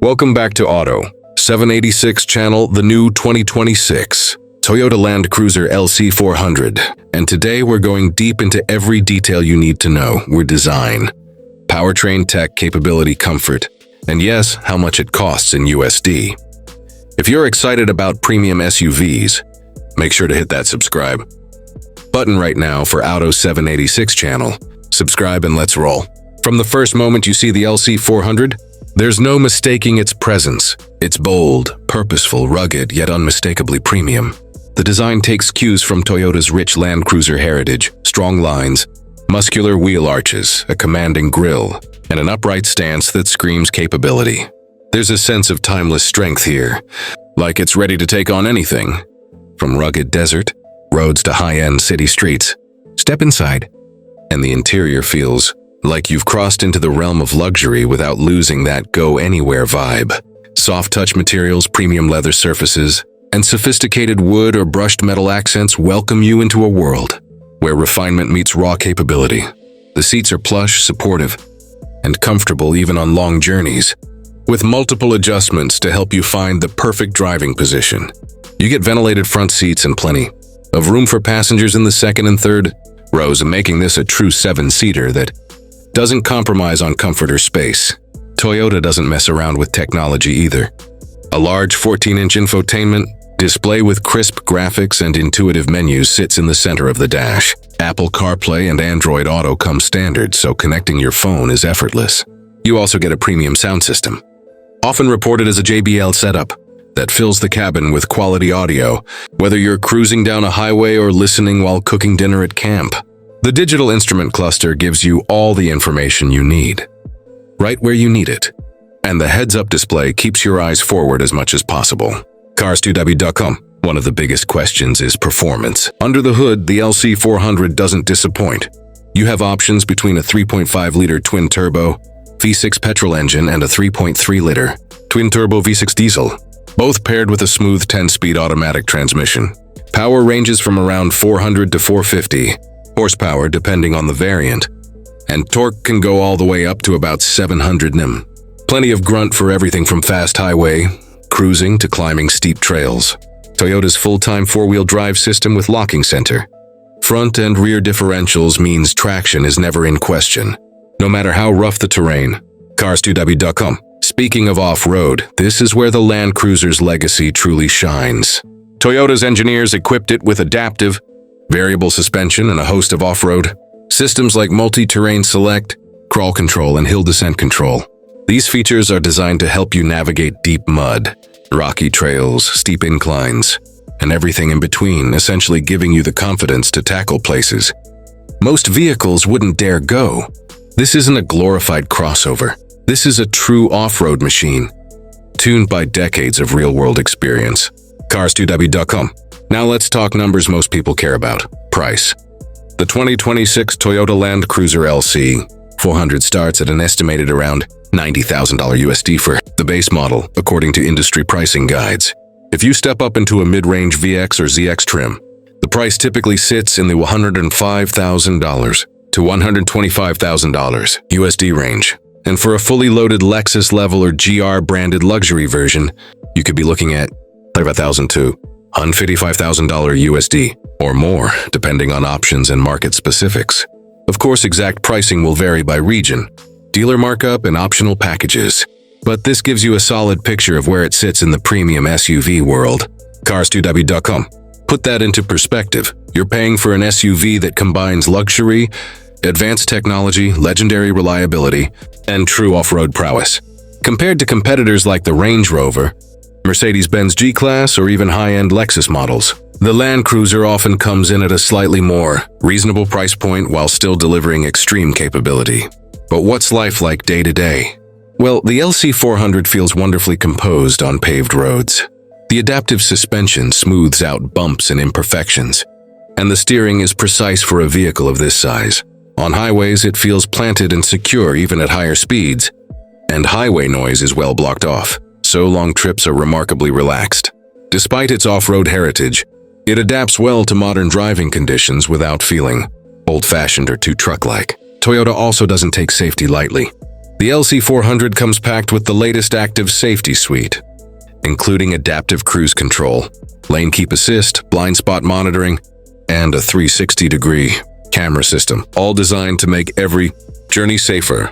Welcome back to Auto 786 channel, the new 2026 Toyota Land Cruiser LC400. And today we're going deep into every detail you need to know. We're design, powertrain tech, capability, comfort, and yes, how much it costs in USD. If you're excited about premium SUVs, make sure to hit that subscribe button right now for Auto 786 channel. Subscribe and let's roll. From the first moment you see the LC400, there's no mistaking its presence. It's bold, purposeful, rugged, yet unmistakably premium. The design takes cues from Toyota's rich Land Cruiser heritage: strong lines, muscular wheel arches, a commanding grille, and an upright stance that screams capability. There's a sense of timeless strength here, like it's ready to take on anything. From rugged desert roads to high-end city streets. Step inside, and the interior feels like you've crossed into the realm of luxury without losing that go-anywhere vibe. Soft touch materials, premium leather surfaces, and sophisticated wood or brushed metal accents welcome you into a world where refinement meets raw capability. The seats are plush, supportive, and comfortable even on long journeys, with multiple adjustments to help you find the perfect driving position. You get ventilated front seats and plenty of room for passengers in the second and third rows, making this a true seven-seater that doesn't compromise on comfort or space. Toyota doesn't mess around with technology either. A large 14-inch infotainment display with crisp graphics and intuitive menus sits in the center of the dash. Apple CarPlay and Android Auto come standard, so connecting your phone is effortless. You also get a premium sound system, often reported as a JBL setup, that fills the cabin with quality audio, whether you're cruising down a highway or listening while cooking dinner at camp. The digital instrument cluster gives you all the information you need, right where you need it. And the heads-up display keeps your eyes forward as much as possible. Cars2W.com. One of the biggest questions is performance. Under the hood, the LC400 doesn't disappoint. You have options between a 3.5-liter twin-turbo V6 petrol engine and a 3.3-liter twin-turbo V6 diesel, both paired with a smooth 10-speed automatic transmission. Power ranges from around 400 to 450 horsepower depending on the variant, and torque can go all the way up to about 700 Nm. Plenty of grunt for everything from fast highway cruising to climbing steep trails. Toyota's full-time four-wheel drive system with locking center, front and rear differentials means traction is never in question, no matter how rough the terrain. Cars2W.com. Speaking of off-road, this is where the Land Cruiser's legacy truly shines. Toyota's engineers equipped it with adaptive, variable suspension and a host of off-road systems like multi-terrain select, crawl control, and hill descent control. These features are designed to help you navigate deep mud, rocky trails, steep inclines, and everything in between, essentially giving you the confidence to tackle places most vehicles wouldn't dare go. This isn't a glorified crossover. This is a true off-road machine, tuned by decades of real-world experience. Cars2W.com. Now let's talk numbers most people care about. Price. The 2026 Toyota Land Cruiser LC400 starts at an estimated around $90,000 USD for the base model, according to industry pricing guides. If you step up into a mid-range VX or ZX trim, the price typically sits in the $105,000 to $125,000 USD range. And for a fully loaded Lexus level or GR branded luxury version, you could be looking at $35,000 to $155,000 USD or more, depending on options and market specifics. Of course, exact pricing will vary by region, dealer markup, and optional packages, but this gives you a solid picture of where it sits in the premium SUV world. Cars2W.com. Put that into perspective. You're paying for an SUV that combines luxury, advanced technology, legendary reliability, and true off-road prowess. Compared to competitors like the Range Rover, Mercedes-Benz G-Class, or even high-end Lexus models, the Land Cruiser often comes in at a slightly more reasonable price point while still delivering extreme capability. But what's life like day to day? Well, the LC400 feels wonderfully composed on paved roads. The adaptive suspension smooths out bumps and imperfections, and the steering is precise for a vehicle of this size. On highways, it feels planted and secure even at higher speeds, and highway noise is well blocked off, so long trips are remarkably relaxed. Despite its off-road heritage, It adapts well to modern driving conditions without feeling old-fashioned or too truck-like. Toyota also doesn't take safety lightly. The LC400 comes packed with the latest active safety suite, including adaptive cruise control, lane keep assist, blind spot monitoring, and a 360-degree camera system, all designed to make every journey safer.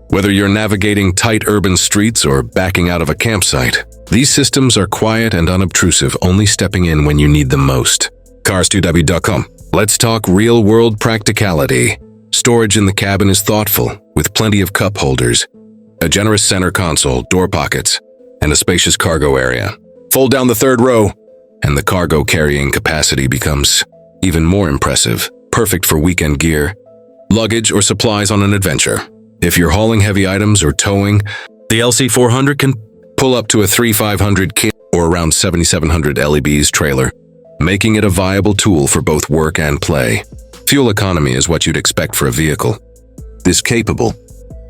Whether you're navigating tight urban streets or backing out of a campsite, these systems are quiet and unobtrusive, only stepping in when you need them most. Cars2W.com. Let's talk real-world practicality. Storage in the cabin is thoughtful, with plenty of cup holders, a generous center console, door pockets, and a spacious cargo area. Fold down the third row, and the cargo carrying capacity becomes even more impressive, perfect for weekend gear, luggage, or supplies on an adventure. If you're hauling heavy items or towing, the LC400 can pull up to a 3,500 kg or around 7,700 LEBs trailer, making it a viable tool for both work and play. Fuel economy is what you'd expect for a vehicle this capable.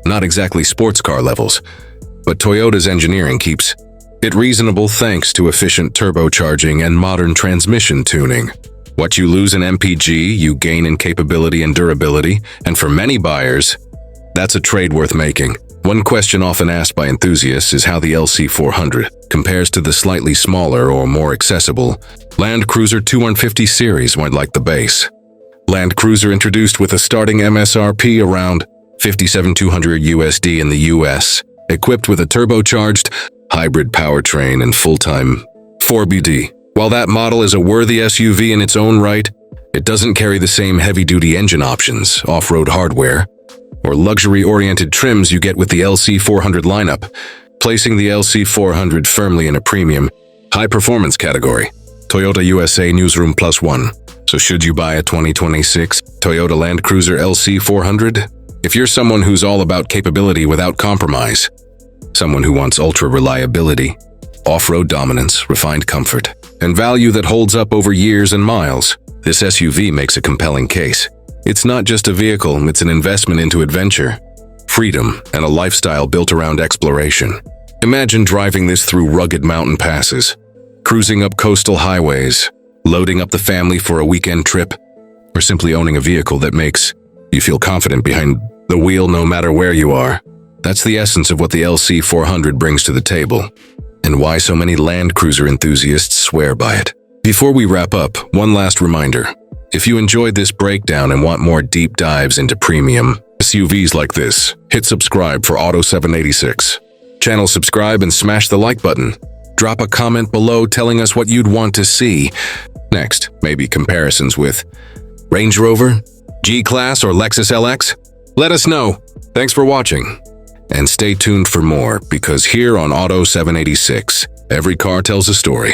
Not exactly sports car levels, but Toyota's engineering keeps it reasonable thanks to efficient turbocharging and modern transmission tuning. What you lose in MPG, you gain in capability and durability, and for many buyers, that's a trade worth making. One question often asked by enthusiasts is how the LC400 compares to the slightly smaller or more accessible Land Cruiser 250 series, like the base. Land Cruiser introduced with a starting MSRP around $57,200 USD in the US, equipped with a turbocharged hybrid powertrain and full-time 4BD. While that model is a worthy SUV in its own right, it doesn't carry the same heavy-duty engine options, off-road hardware, or luxury-oriented trims you get with the LC400 lineup, placing the LC400 firmly in a premium, high-performance category. Toyota USA Newsroom +1. So should you buy a 2026 Toyota Land Cruiser LC400? If you're someone who's all about capability without compromise, someone who wants ultra-reliability, off-road dominance, refined comfort, and value that holds up over years and miles, this SUV makes a compelling case. It's not just a vehicle, it's an investment into adventure, freedom, and a lifestyle built around exploration. Imagine driving this through rugged mountain passes, cruising up coastal highways, loading up the family for a weekend trip, or simply owning a vehicle that makes you feel confident behind the wheel no matter where you are. That's the essence of what the LC400 brings to the table, and why so many Land Cruiser enthusiasts swear by it. Before we wrap up, one last reminder. If you enjoyed this breakdown and want more deep dives into premium SUVs like this, hit subscribe for Auto 786. Channel subscribe and smash the like button. Drop a comment below telling us what you'd want to see next, maybe comparisons with Range Rover, G-Class, or Lexus LX? Let us know. Thanks for watching. And stay tuned for more, because here on Auto 786, every car tells a story.